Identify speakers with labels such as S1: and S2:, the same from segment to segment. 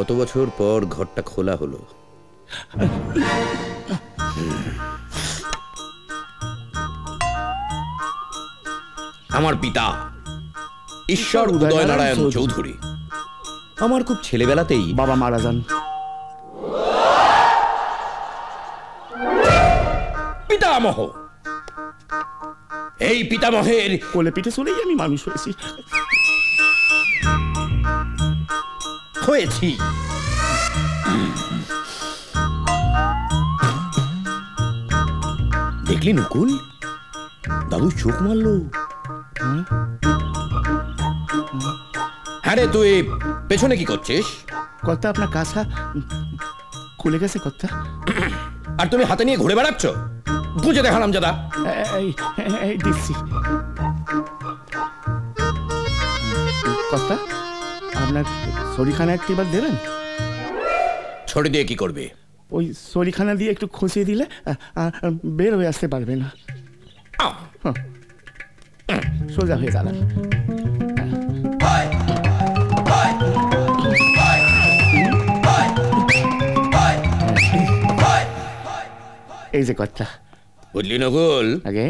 S1: কত বছর পর ঘরটা খোলা হলো। আমার পিতা ঈশ্বর উদয়নারায়ণ চৌধুরী। আমার খুব ছেলেবেলাতেই
S2: বাবা মারা যান।
S1: পিতামহ, এই পিতামহের
S2: কোলে পিঠে চলেই আমি মানুষ হয়েছি।
S1: দেখলি নকুল, দাদু চোখ মারলো। হ্যাঁ রে, তুই পেছনে কি করছিস?
S2: কর্তা আপনার কাছা খুলে গেছে কর্তা।
S1: আর তুমি হাতে নিয়ে ঘুরে বেড়াচ্ছ? বুঝে দেখালাম দাদা।
S2: এই দিচ্ছি কর্তা, আপনার শরীরখানা একটু এবার দেবেন।
S1: ছড়ি দিয়ে কি করবে?
S2: ওই শরীরখানা দিয়ে একটু খুঁচিয়ে দিলে বের হয়ে আসতে পারবে না, সোজা হয়ে যাবেন। এই যে কর্তা।
S1: বুঝলি নকুল,
S2: আগে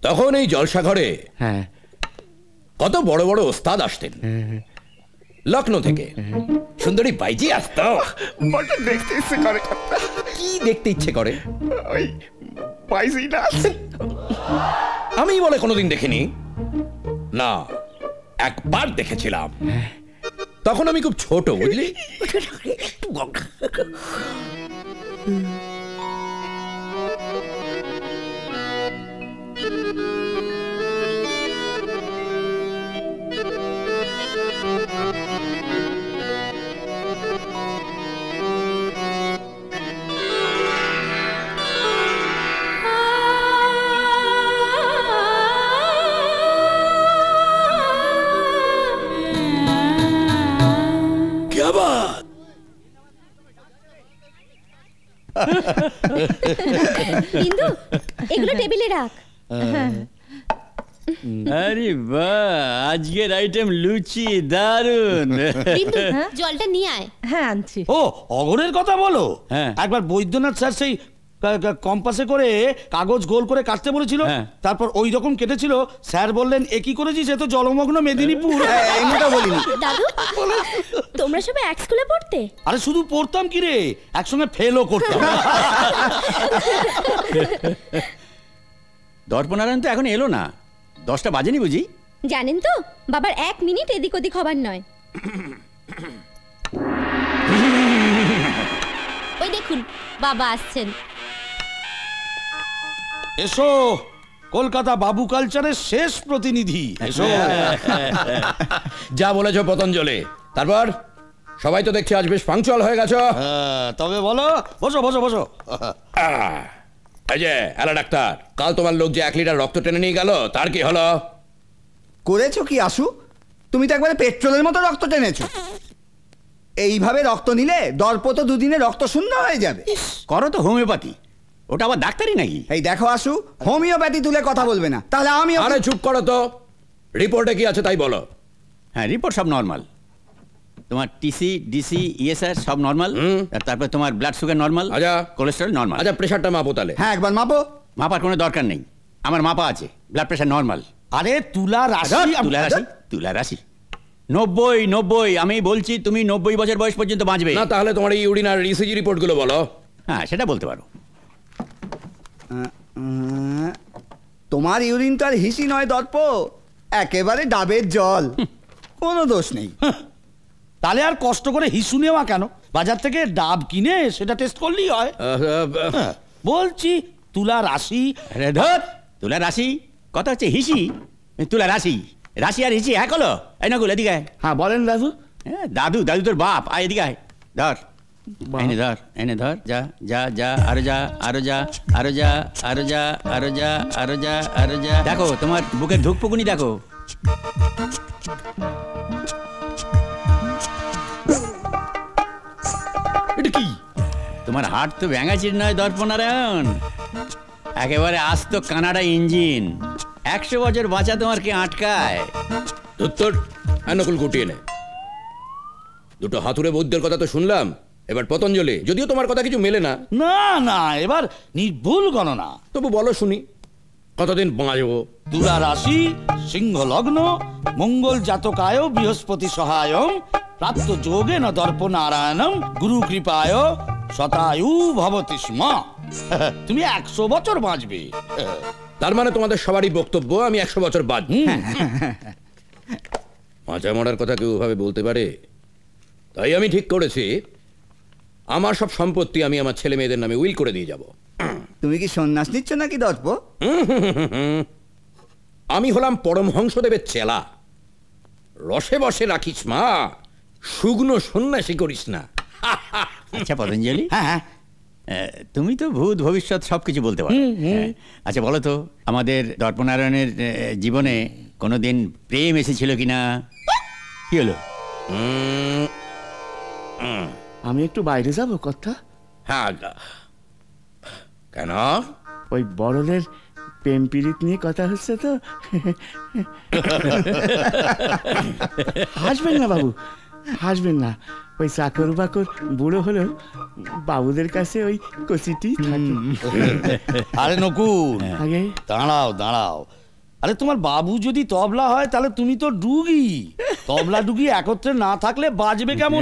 S1: তখন এই জলসা ঘরে
S2: হ্যাঁ
S1: কত বড় বড় ওস্তাদ আসতেন। লখনৌ থেকে সুন্দরী বাইজি আসতো।
S2: দেখতে ইচ্ছে করে কর্তা।
S1: কি দেখতে ইচ্ছে করে?
S2: ওই বাইজি না।
S1: আমি বলে কোনোদিন দেখিনি না, একবার দেখেছিলাম। তখন আমি খুব ছোট, বুঝলি।
S3: বিন্দু, এগুলো টেবিলে রাখ।
S4: আরে বাহ, আজকের আইটেম লুচি দারুন।
S3: বিন্দু, জলটা নিয়ে আয়।
S5: হ্যাঁ আনছি।
S6: ও অগরের কথা বলো।
S4: হ্যাঁ।
S6: একবার বৈদ্যনাথ স্যার সেই কম্পাসে করে কাগজ গোল করে কাটতে বলেছিল, তারপর ওই রকম কেটেছিল। স্যার বললেন এ কি করেছিস, এ তো জলমগ্ন মেদিনীপুর। এমনিটা বলিনি
S3: দাদু, তোমরা সবাই এক স্কুলে পড়তে?
S6: আরে শুধু পড়তাম কি রে, একসঙ্গে ফেলও করতাম।
S4: দর্পনারায়ণ তো এখন এলো না, 10টা বাজেনি বুঝি?
S3: জানেন তো, বাবার 1 মিনিট এদিক ওদিক হবার নয়। ওই দেখুন, বাবা আসছেন।
S6: এসো, কলকাতা বাবু কালচারের শেষ প্রতিনিধি। এসো।
S1: যা বলেছ পতঞ্জলি। তারপর সবাই তো দেখছি আজ বেশ পাংচুয়াল হয়ে গেছো।
S6: তবে বলো, বসো বসো বসো।
S1: এই যে এলা ডাক্তার, কাল তোমার লোক যে 1 লিটার রক্ত টেনে নিয়ে গেল, তার কি হলো?
S7: করেছো কি আসু? তুমি তো একবারে পেট্রোলের মতো রক্ত টেনেছো। এইভাবে রক্ত নিলে দর্প তো 2 দিনে রক্ত শূন্য হয়ে যাবে।
S4: করো তো হোমিওপ্যাথি, ওটা আবার ডাক্তারি নাকি?
S7: এই দেখো আসু, হোমিওপ্যাথি তুলে কথা বলবে না, তাহলে আমি।
S1: আরে চুপ করো তো, রিপোর্টে কি আছে তাই বলো।
S4: হ্যাঁ, রিপোর্ট সব নর্মাল। তোমার টিসি, ডিসি, ইএসআর সব নর্মাল। তারপর তোমার blood sugar normal, cholesterol normal.
S1: আচ্ছা, প্রেশারটা মাপো তাহলে।
S7: হ্যাঁ, একবার মাপো।
S4: মাপার কোনো দরকার নেই, আমার মাপা আছে। Blood pressure normal.
S6: আরে তুলা রাশি,
S4: তুলা রাশি, তুলা রাশি 90। আমি বলছি তুমি 90 বছর বয়স পর্যন্ত বাঁচবে।
S1: না, তাহলে তোমার এই ইউরিন আর ইসিজি রিপোর্টগুলো বলো।
S4: হ্যাঁ, সেটা বলতে পারো।
S7: তোমার ইউরিন তো আর হিসি নয় দর্প, একেবারে ডাবের জল, কোনো দোষ নেই।
S6: তাহলে আর কষ্ট করে হিসু নেওয়া কেন? বাজার থেকে ডাব কিনে সেটা টেস্ট করলেই হয়। বলছি তুলা রাশি।
S4: আরে ধর, তুলা রাশি কথা হচ্ছে হিসি, তুলা রাশি। রাশি আর হিসি এক হলো? এই নকুল এদিকে।
S2: হ্যাঁ বলেন দাদু।
S4: হ্যাঁ দাদু, দাদু তোর বাপ। আয় এদিকে আয়, ধর এনে ধর, এনে ধর। যা যা যা, আরো যা, আরো যা, আরো যা, আরো যা, আরো যা, আরো যা, আরো যা। দেখো তোমার বুকের ধুকপুকুনি দেখো।
S1: এটা কি?
S4: তোমার হাট তো ব্যাঙাচির নয় দর্পনারায়ণ, একেবারে আস্ত কানাডা ইঞ্জিন। 100 বছর বাঁচা তোমার কি আটকায়?
S1: উত্তর নকুল গুটিয়ে নে। দুটো হাতুড়ে বৈদ্যের কথা তো শুনলাম, এবার পতঞ্জলি, যদিও তোমার কথা কিছু মেলে না।
S6: না না, এবার নির্ভুল গণনা।
S1: তবু বলো শুনি, কতদিন বাঁচবো?
S6: তুলা রাশি, সিংহ লগ্ন, মঙ্গল জাতকায় বৃহস্পতি সহায়ম, প্রাপ্ত যোগেন দর্প নারায়ণম, গুরু কৃপায় শতায়ু ভবতি স্ম। তুমি 100 বছর বাঁচবে।
S1: তার মানে তোমাদের সবারই বক্তব্য আমি 100 বছর বাঁচব। মাচা মরার কথা কেউ ভাবে বলতে পারে? তাই আমি ঠিক করেছি, আমার সব সম্পত্তি আমি আমার ছেলে মেয়েদের নামে উইল করে দিয়ে যাব।
S7: তুমি কি সন্ন্যাস নিচ্ছ নাকি দর্প?
S1: আমি হলাম পরমহংসদেবের চেলা। রসে বসে রাখিস মা, শুকনো সন্ন্যাসী করিস না।
S4: আচ্ছা পতঞ্জলি,
S6: হ্যাঁ,
S4: তুমি তো ভূত ভবিষ্যৎ সবকিছু বলতে পারো। হ্যাঁ। আচ্ছা বলো তো, আমাদের দর্পনারায়ণের জীবনে কোনোদিন প্রেম এসেছিল কিনা? কি হলো?
S2: আমি একটু বাইরে যাব কথা।
S1: হ্যাঁ, কেন?
S2: ওই বড়দের প্রেম পীড়িত নিয়ে কথা হচ্ছে তো। হাসবেন না বাবু, হাসবেন না। ওই চাকর বাকর বুড়ো হলেও বাবুদের কাছে ওই কচিটি থাকে।
S6: আরে নকুল,
S2: আগে
S6: দাঁড়াও দাঁড়াও। আরে তোমার বাবু যদি তবলা হয় তাহলে তুমি তো ডুগি। তবলা ডুগি একত্রে না থাকলে বাজবে কেমন?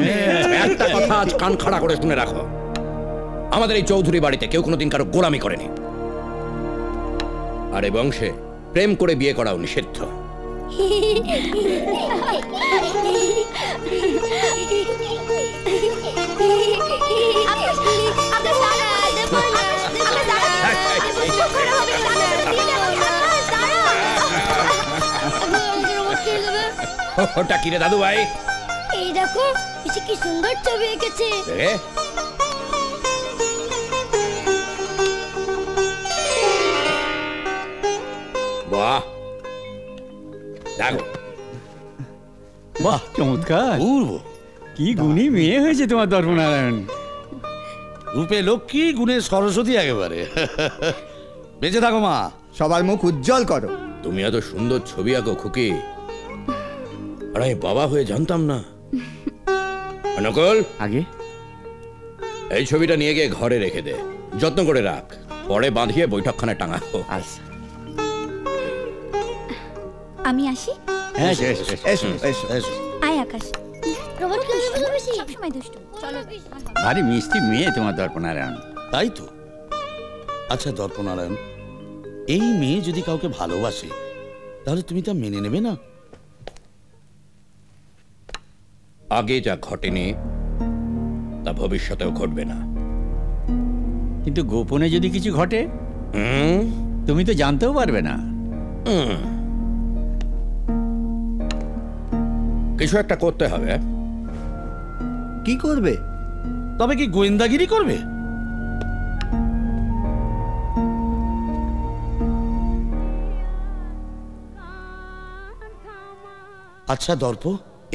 S1: একটা কথা আজ কান খাড়া করে শুনে রাখো, আমাদের এই চৌধুরী বাড়িতে কেউ কোনোদিন কারো গোলামি করেনি, আর এই বংশে প্রেম করে বিয়ে করাও নিষিদ্ধ। ওটা কি রে দাদু ভাই?
S5: এই দেখো, এসে কি সুন্দর ছবি এঁকেছে।
S1: বাহ, দেখো,
S4: বাহ চমৎকার,
S6: পূর্ব
S4: কি গুণী মেয়ে হয়েছে তোমার দর্পনারায়ণ।
S6: রূপে লক্ষ্মী, গুণে সরস্বতী একেবারে। বেঁচে থাকো মা।
S7: সবার মুখ উজ্জ্বল করো।
S1: তুমি এত সুন্দর ছবি আঁকো খুকি, আর আমি বাবা হয়ে জানতাম না। নকল,
S2: আগে
S1: এই ছবিটা নিয়ে গিয়ে ঘরে রেখে দে, যত্ন করে রাখ, পরে বাঁধিয়ে বৈঠকখানে টাঙাবো।
S2: আচ্ছা,
S3: আমি আসি।
S4: হ্যাঁ
S7: এসো এসো
S6: এসো।
S3: আয় আকাশ,
S5: রোবট খেলবে ভালোবাসি।
S3: সবসময় দুষ্টু। চলো
S4: ভারী মিষ্টি মেয়ে তোমার দর্পনারায়ণ।
S6: তাই তো। আচ্ছা দর্পনারায়ণ, এই মেয়ে যদি কাউকে ভালোবাসে তাহলে তুমি তা মেনে নেবে না?
S1: আগে যা ঘটেনি তা ভবিষ্যতেও ঘটবে না।
S4: কিন্তু গোপনে যদি কিছু ঘটে,
S1: হুম,
S4: তুমি তো জানতেও পারবে না।
S1: কিছু একটা করতে হবে।
S7: কি করবে?
S6: তবে কি গোয়েন্দাগিরি করবে? আচ্ছা দর্প,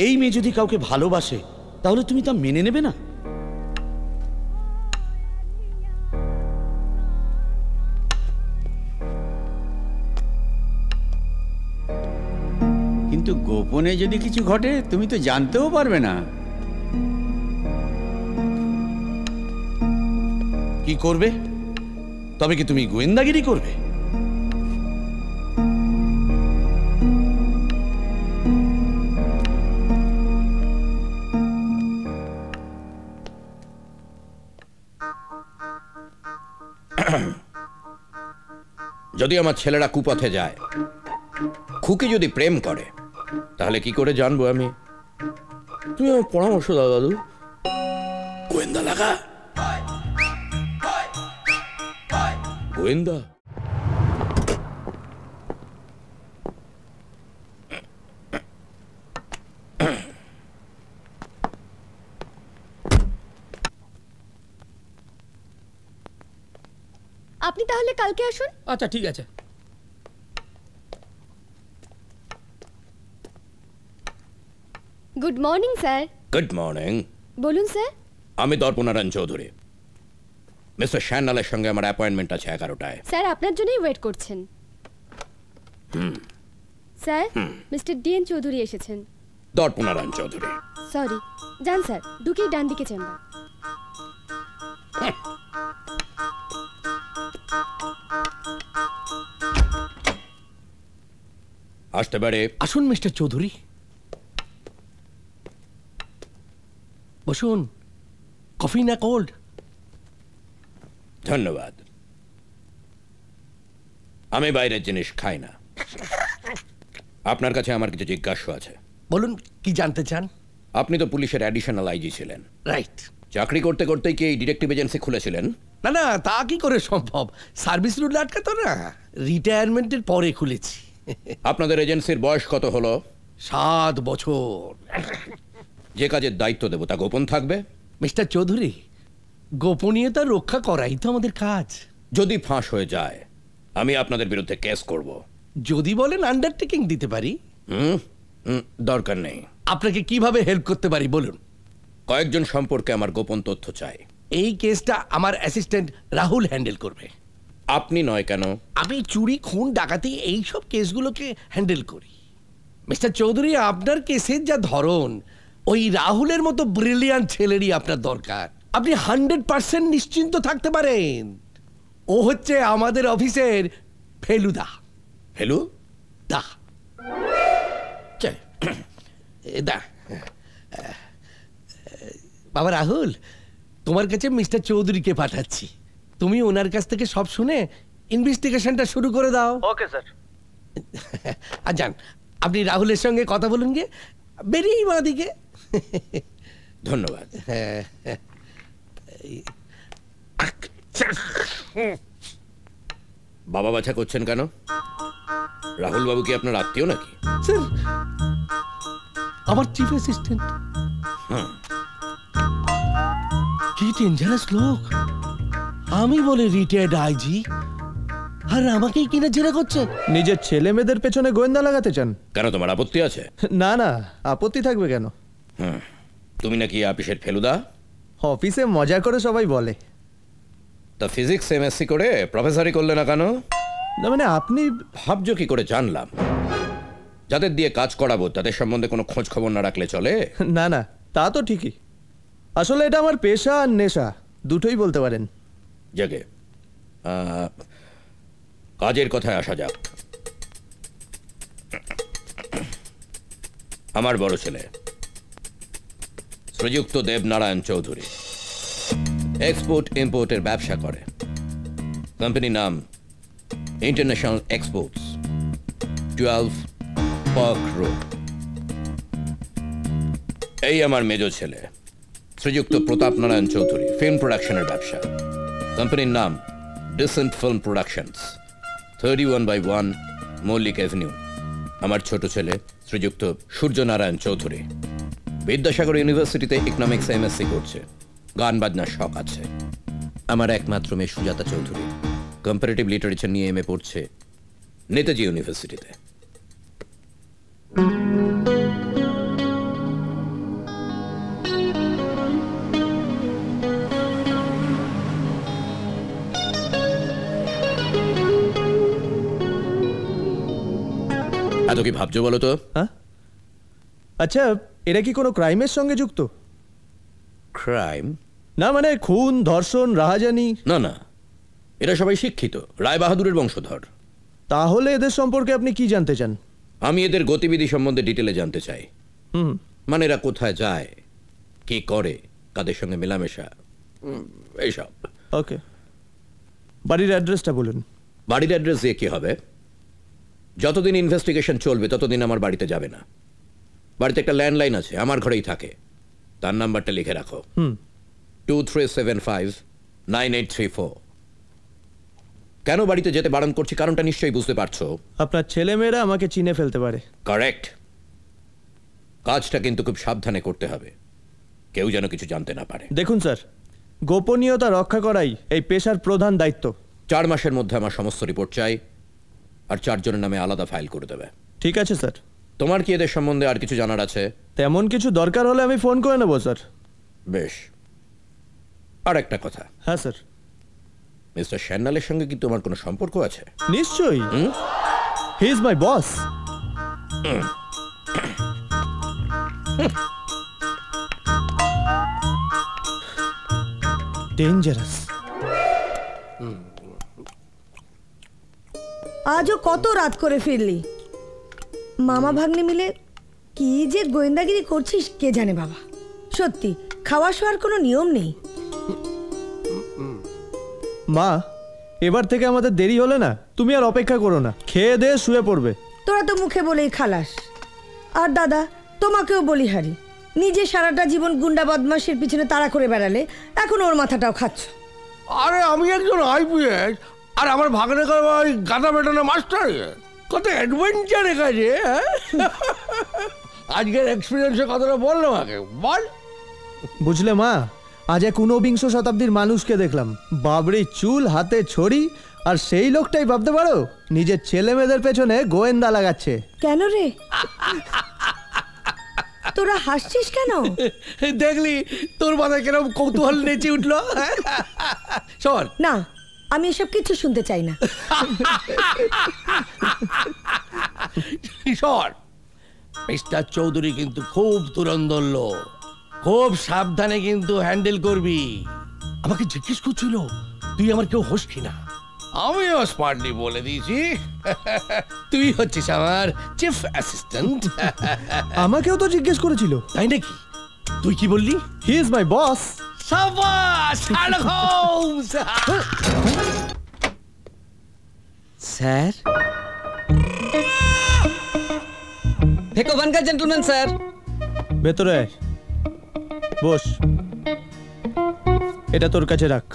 S6: এই মেয়ে যদি কাউকে ভালোবাসে তাহলে তুমি তা মেনে নেবে না?
S4: কিন্তু গোপনে যদি কিছু ঘটে, তুমি তো জানতেও পারবে না।
S6: কি করবে? তবে কি তুমি গোয়েন্দাগিরি করবে?
S1: যদি আমার ছেলেরা কুপথে যায়, খুকি যদি প্রেম করে, তাহলে কি করে জানবো আমি? তুমি আমার পরামর্শ দাও দাদু। গোয়েন্দা লাগা, গোয়েন্দা।
S3: আপনি তাহলে কালকে আসুন।
S8: আচ্ছা ঠিক আছে।
S3: Good morning sir.
S1: Good morning.
S3: বলুন স্যার।
S1: আমি দর্পনারায়ণ চৌধুরী। মিস্টার শ্যানালের সঙ্গে আমার অ্যাপয়েন্টমেন্ট আছে 11টায়।
S3: স্যার আপনার জন্যই ওয়েট করছেন। স্যার, মিস্টার ডিএন চৌধুরী এসেছেন।
S1: দর্পনারায়ণ চৌধুরী।
S5: সরি, যান স্যার, ঢুকেই ডান দিকে চেম্বার।
S1: আসতে পারে।
S8: আসুন মিস্টার চৌধুরী, বসুন। কফি না কোল্ড?
S1: ধন্যবাদ। আমি বাইরের জিনিস খাই না। আপনার কাছে আমার কিছু জিজ্ঞাসা আছে।
S8: বলুন, কি জানতে চান?
S1: আপনি তো পুলিশের অ্যাডিশনাল আইজি ছিলেন।
S8: রাইট।
S1: চাকরি করতে করতেই কি এই ডিটেকটিভ এজেন্সি খুলেছিলেন?
S8: না না, তা কি করে সম্ভব? সার্ভিস রুল আটকাতো না, রিটায়ারমেন্টের পরে খুলেছি।
S1: আপনাদের এজেন্সির বয়স কত হলো?
S8: 7 বছর।
S1: যে কাজের দায়িত্ব দেব তা গোপন থাকবে।
S8: মিস্টার চৌধুরী, গোপনীয়তা রক্ষা করাই তো আমাদের কাজ।
S1: যদি ফাঁস হয়ে যায় আমি আপনাদের বিরুদ্ধে কেস করব।
S8: যদি বলেন আন্ডারটেকিং দিতে পারি।
S1: দরকার নেই।
S8: আপনাকে কিভাবে হেল্প করতে পারি বলুন।
S1: কয়েকজন সম্পর্কে আমার গোপন তথ্য চাই।
S8: এই কেসটা আমার অ্যাসিস্ট্যান্ট রাহুল হ্যান্ডেল করবে।
S1: আপনি নয় কেন?
S8: আমি চুরি, খুন, ডাকাতি এইসব কেসগুলোকে হ্যান্ডেল করি। মিস্টার চৌধুরী, আপনার কেসের যা ধরন, ওই রাহুলের মতো ব্রিলিয়ান্ট ছেলেরই আপনার দরকার। আপনি 100% নিশ্চিন্ত থাকতে পারেন। ও হচ্ছে আমাদের অফিসের ফেলুদা।
S1: হেলু
S8: দা দা বাবা রাহুল, তোমার কাছে মিস্টার চৌধুরীকে পাঠাচ্ছি। তুমি ওনার কাছ থেকে সব শুনে ইনভেস্টিগেশনটা শুরু করে দাও।
S9: Okay sir.
S8: আর যান, আপনি রাহুলের সঙ্গে কথা বলুন গিয়ে, বেরিয়েই মা দিকে।
S1: ধন্যবাদ। বাবা বাছা করছেন কেন? রাহুল বাবু কি আপনার আত্মীয় নাকি?
S8: স্যার, আমার চিফ অ্যাসিস্ট্যান্ট। কি ডেঞ্জারাস লোক। আমি বলে রিটায়ার্ড আইজি, আর আমাকেই কিনা জেরা করছে।
S9: নিজের ছেলে মেয়েদের পেছনে গোয়েন্দা লাগাতে চান?
S1: কেন, তোমার আপত্তি আছে?
S9: না না, আপত্তি থাকবে কেন?
S1: তুমি নাকি অফিসের ফেলুদা?
S9: অফিসে মজা করে সবাই বলে।
S1: তা ফিজিক্স এমএসসি করে প্রফেসরই করলে না কেন?
S9: না মানে আপনি
S1: ভাবছো কি করে জানলাম? যাদের দিয়ে কাজ করাবো তাদের সম্বন্ধে কোনো খোঁজ খবর না রাখলে চলে?
S9: না না, তা তো ঠিকই। আসলে এটা আমার পেশা আর নেশা, দুটোই বলতে পারেন।
S1: জাগে কাজের কথায় আসা যাক। আমার বড় ছেলে শ্রীযুক্ত দেবনারায়ণ চৌধুরী এক্সপোর্ট ইম্পোর্টের ব্যবসা করে। কোম্পানির নাম ইন্টারন্যাশনাল এক্সপোর্টস, 12 পার্ক রোড। এই আমার মেজ ছেলে শ্রীযুক্ত প্রতাপ নারায়ণ চৌধুরী ফিল্ম প্রোডাকশনের ব্যবসা। কোম্পানির নাম decent film productions, 31/1 Mallick avenue. আমার ছোট ছেলে শ্রীযুক্ত সূর্যনারায়ণ চৌধুরী বিদ্যাসাগর ইউনিভার্সিটিতে ইকোনমিক্স এমএসসি করছে। গান বাজনার শখ আছে। আমার একমাত্র মেয়ে সুজাতা চৌধুরী কম্পারেটিভ লিটারেচার নিয়ে এমএ পড়ছে নেতাজি ইউনিভার্সিটিতে। এত কি ভাবছো বলো তো?
S9: হ্যাঁ, আচ্ছা, এরা কি কোনো ক্রাইমের সঙ্গে যুক্ত?
S1: ক্রাইম?
S9: না মানে খুন, ধর্ষণ, রাহাজানি?
S1: না না, এরা সবাই শিক্ষিত, রায় বাহাদুরের বংশধর।
S9: তাহলে এদের সম্পর্কে আপনি কি জানতে চান?
S1: আমি এদের গতিবিধি সম্বন্ধে ডিটেলে জানতে চাই। মানে এরা কোথায় যায়, কি করে, কাদের সঙ্গে মেলামেশা, এইসব।
S9: ওকে, বাড়ির অ্যাড্রেসটা বলুন।
S1: বাড়ির অ্যাড্রেস দিয়ে কি হবে? যতদিন ইনভেস্টিগেশন চলবে ততদিন আমার বাড়িতে যাবে না। বাড়িতে একটা ল্যান্ডলাইন আছে, আমার ঘরেই থাকে, তার নাম্বারটা লিখে রাখো, 23759834। কেন বাড়িতে যেতে বারণ করছি কারণটা নিশ্চয়ই বুঝতে পারছো।
S9: আপনার ছেলেমেয়েরা আমাকে চিনে ফেলতে পারে।
S1: কারেক্ট। কাজটা কিন্তু খুব সাবধানে করতে হবে, কেউ যেন কিছু জানতে না পারে।
S9: দেখুন স্যার, গোপনীয়তা রক্ষা করাই এই পেশার প্রধান দায়িত্ব।
S1: 4 মাসের মধ্যে আমার সমস্ত রিপোর্ট চাই, আর 4 জনের নামে আলাদা ফাইল করে দেবে।
S9: ঠিক আছে স্যার।
S1: তোমার কি এদের সম্বন্ধে আর কিছু জানার আছে?
S9: তেমন কিছু দরকার হলে আমি ফোন করে নেবো স্যার।
S1: বেশ। আর একটা কথা।
S9: হ্যাঁ স্যার।
S1: মিস্টার সান্যালের সঙ্গে কি তোমার কোনো সম্পর্ক আছে?
S9: নিশ্চয়ই, হি ইজ মাই বস। ডেঞ্জারাস।
S10: আজও কত রাত করে ফিরলি, মামা ভাগ্নে মিলে কি যে গোয়েন্দাগিরি করছিস কে জানে বাবা। সত্যি খাওয়া শোয়ার কোনো নিয়ম নেই।
S9: মা, এবার থেকে আমাদের দেরি হলে না তুমি আর অপেক্ষা করো না, খেয়ে দিয়ে শুয়ে পড়বে।
S10: তোরা তো মুখে বলেই খালাস। আর দাদা, তোমাকেও বলি হারি, নিজে সারাটা জীবন গুন্ডা বদমাশের পিছনে তাড়া করে বেড়ালে এখন ওর মাথাটাও খাচ্ছ।
S8: আরে আমি একজন আইপিএস আর আমার ভাগনে ওই গাদা বেটানো মাস্টার, কত অ্যাডভেঞ্চার কাজে। আজকের এক্সপিরিয়েন্সের কথাটা বললাম আগে বল।
S9: বুঝলে মা, আজ এক ঊনবিংশ শতাব্দীর মানুষকে দেখলাম, বাবরি চুল, হাতে ছড়ি, আর সেই লোকটাই ভাবতে পারো নিজের ছেলে মেয়েদের পেছনে গোয়েন্দা লাগাচ্ছে।
S10: কেন রে, তোরা হাসছিস কেন?
S8: দেখলি তোর মাথায় কেরম কৌতূহল নেচে উঠলো। শোন
S10: না, আমি এসব কিছু শুনতে চাই না।
S8: শোন, মিস্টার চৌধুরী কিন্তু খুব তুরন্দর লোক, খুব সাবধানে কিন্তু হ্যান্ডেল করবি। আমাকে জিজ্ঞেস করছিল তুই আমার কেউ হোস কিনা, আমিও স্মার্টলি বলে দিয়েছি তুই হচ্ছিস আমার চিফ অ্যাসিস্ট্যান্ট।
S9: আমাকেও তো জিজ্ঞেস করেছিল।
S8: তাই নাকি? তুই কি বললি?
S9: He is my boss.
S8: সাবাস শার্লক হোমস।
S11: স্যার, ভেকোভানকার জেন্টলম্যান স্যার।
S9: ভেতরে আয়, বস। এটা তোর কাছে রাখ,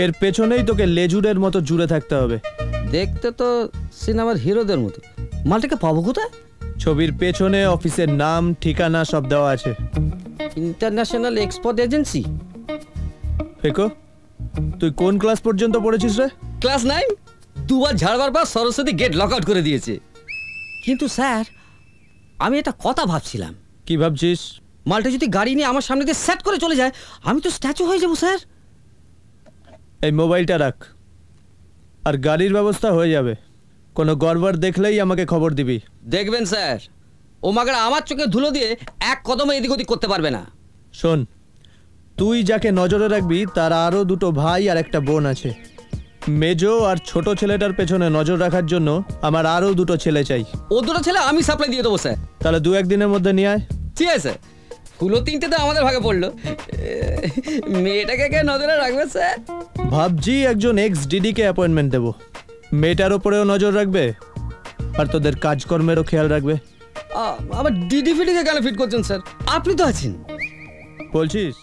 S9: এর পেছনেই তোকে লেজুরের মতো জুড়ে থাকতে হবে।
S11: দেখতে তো সিনেমার হিরোদের মতো, মালটাকে পাবো কোথায়?
S9: ছবির পেছনে অফিসের নাম, ঠিকানা সব দেওয়া আছে।
S11: International export agency.
S9: ফেকো, তুই কোন ক্লাস পর্যন্ত পড়েছিস রে?
S11: ক্লাস 9। দুবার ঝাড়বার পর সরস্বতী গেট লক আউট করে দিয়েছে। কিন্তু স্যার, আমি একটা কথা ভাবছিলাম।
S9: কি ভাবছিস?
S11: মালটা যদি গাড়ি নিয়ে আমার সামনে দিয়ে সেট করে চলে যায়, আমি তো স্ট্যাচু হয়ে যাবো স্যার।
S9: এই মোবাইলটা রাখ, আর গাড়ির ব্যবস্থা হয়ে যাবে। কোনো গড়বড় দেখলেই আমাকে খবর দিবি।
S11: দেখবেন স্যার, ও মাগড়া আমার চোখে ধুলো দিয়ে এক কদমে এদিক ওদিক করতে পারবে না।
S9: শোন, তুই যাকে নজরে রাখবি তার আরও দুটো ভাই আর একটা বোন আছে। মেজো আর ছোট ছেলেটার পেছনে নজর রাখার জন্য আমার আরও দুটো ছেলে চাই।
S11: ও দুটো ছেলে আমি সাপ্লাই দিয়ে দেবো স্যার।
S9: তাহলে 2-1 দিনের মধ্যে নিয়ে আয়।
S11: ঠিক আছে স্যার। ফুলো 3টে তো আমাদের ভাগে পড়লো, মেয়েটাকে কে নজরে রাখবে স্যার?
S9: ভাবছি একজন XDD-কে অ্যাপয়েন্টমেন্ট দেবো। মেয়েটার ওপরেও নজর রাখবে আর তোদের কাজকর্মেরও খেয়াল রাখবে।
S11: আবার ডিডি ফিডিকে কেন ফিট করছেন স্যার? আপনি তো আছেন।
S9: বলছিস